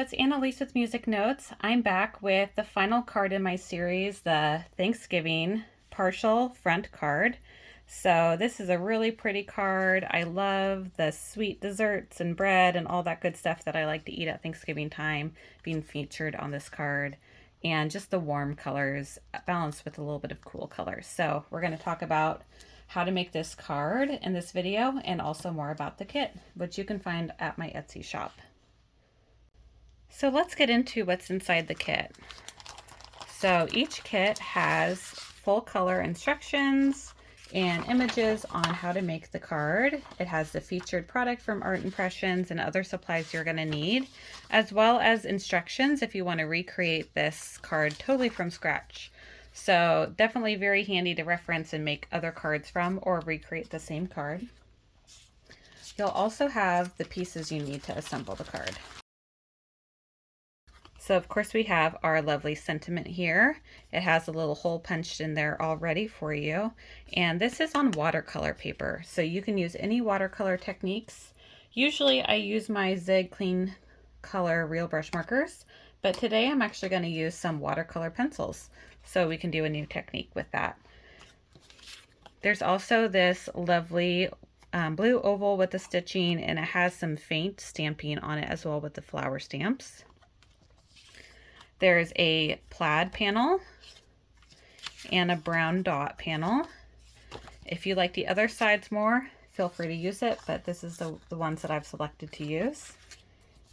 it's Annalise with Music Notes. I'm back with the final card in my series, the Thanksgiving partial front card. So this is a really pretty card. I love the sweet desserts and bread and all that good stuff that I like to eat at Thanksgiving time being featured on this card. And just the warm colors balanced with a little bit of cool colors. So we're going to talk about how to make this card in this video and also more about the kit, which you can find at my Etsy shop. So let's get into what's inside the kit. So each kit has full color instructions and images on how to make the card. It has the featured product from Art Impressions and other supplies you're going to need, as well as instructions if you want to recreate this card totally from scratch. So definitely very handy to reference and make other cards from or recreate the same card. You'll also have the pieces you need to assemble the card. So of course we have our lovely sentiment here. It has a little hole punched in there already for you. And this is on watercolor paper. So you can use any watercolor techniques. Usually I use my Zig Clean Color Real Brush Markers, but today I'm actually going to use some watercolor pencils. So we can do a new technique with that. There's also this lovely blue oval with the stitching, and it has some faint stamping on it as well with the flower stamps. There's a plaid panel and a brown dot panel. If you like the other sides more, feel free to use it, but this is the ones that I've selected to use.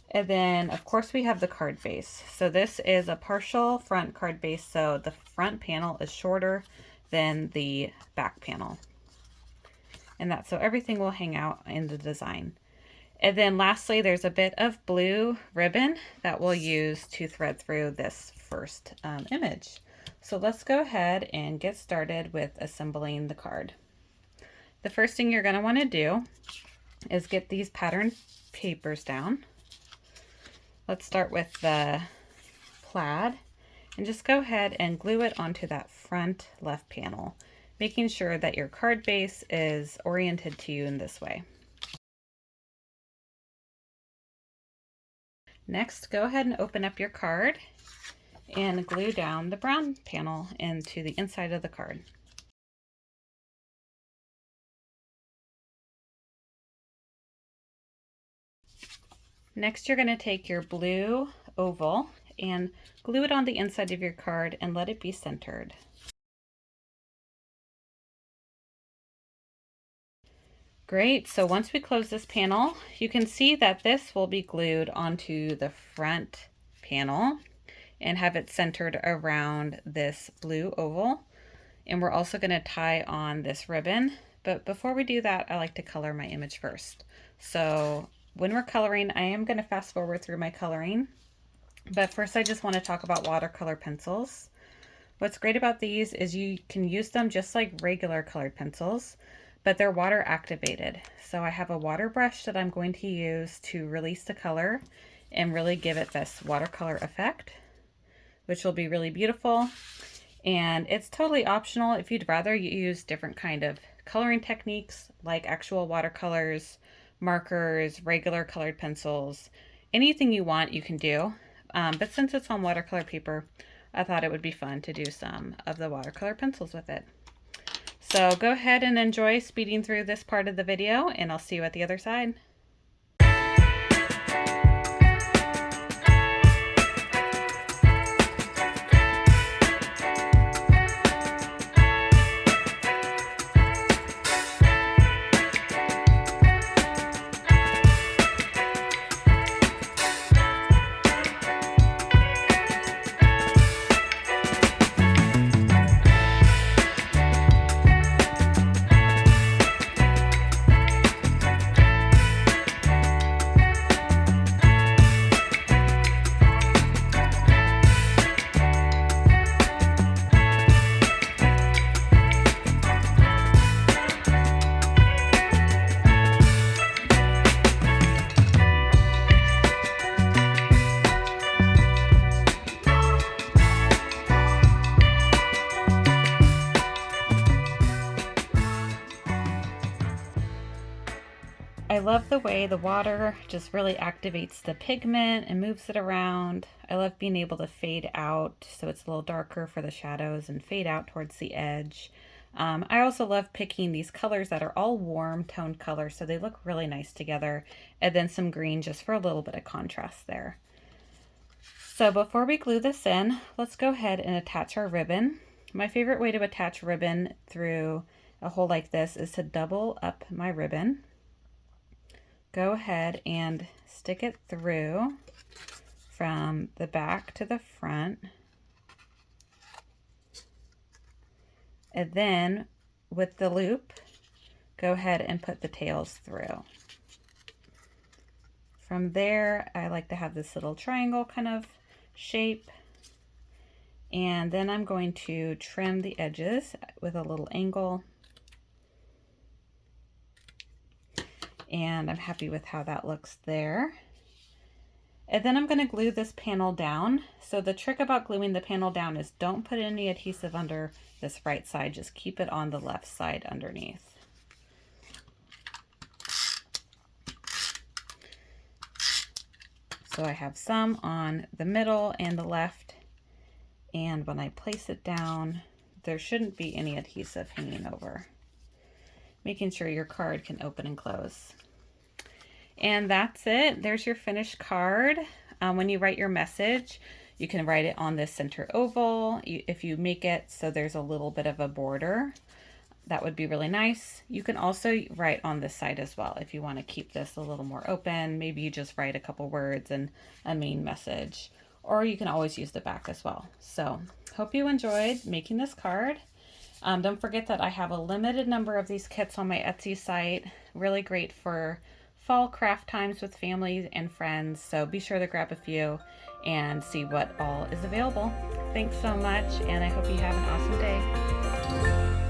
And then of course we have the card face. So this is a partial front card base, so the front panel is shorter than the back panel. And that's so everything will hang out in the design. And then lastly, there's a bit of blue ribbon that we'll use to thread through this first image. So let's go ahead and get started with assembling the card. The first thing you're going to want to do is get these pattern papers down. Let's start with the plaid and just go ahead and glue it onto that front left panel, making sure that your card base is oriented to you in this way. Next, go ahead and open up your card and glue down the brown panel into the inside of the card. Next, you're going to take your blue oval and glue it on the inside of your card and let it be centered. Great, so once we close this panel, you can see that this will be glued onto the front panel and have it centered around this blue oval. And we're also going to tie on this ribbon. But before we do that, I like to color my image first. So when we're coloring, I am going to fast forward through my coloring. But first I just want to talk about watercolor pencils. What's great about these is you can use them just like regular colored pencils, but they're water activated. So I have a water brush that I'm going to use to release the color and really give it this watercolor effect, which will be really beautiful. And it's totally optional if you'd rather use different kind of coloring techniques like actual watercolors, markers, regular colored pencils, anything you want you can do. But since it's on watercolor paper, I thought it would be fun to do some of the watercolor pencils with it. So go ahead and enjoy speeding through this part of the video, and I'll see you at the other side. love the way the water just really activates the pigment and moves it around. I love being able to fade out so it's a little darker for the shadows and fade out towards the edge. I also love picking these colors that are all warm toned colors so they look really nice together, and then some green just for a little bit of contrast there. So before we glue this in, let's go ahead and attach our ribbon. My favorite way to attach ribbon through a hole like this is to double up my ribbon. Go ahead and stick it through from the back to the front. And then with the loop, go ahead and put the tails through. From there, I like to have this little triangle kind of shape. And then I'm going to trim the edges with a little angle. And I'm happy with how that looks there. And then I'm going to glue this panel down. So the trick about gluing the panel down is don't put any adhesive under this right side, just keep it on the left side underneath. So I have some on the middle and the left, and when I place it down, there shouldn't be any adhesive hanging over. Making sure your card can open and close. And that's it. There's your finished card. When you write your message, you can write it on this center oval. If you make it so there's a little bit of a border, that would be really nice. You can also write on this side as well if you want to keep this a little more open. Maybe you just write a couple words and a main message, or you can always use the back as well. So hope you enjoyed making this card. Don't forget that I have a limited number of these kits on my Etsy site. Really great for fall craft times with family and friends. So be sure to grab a few and see what all is available. Thanks so much, and I hope you have an awesome day.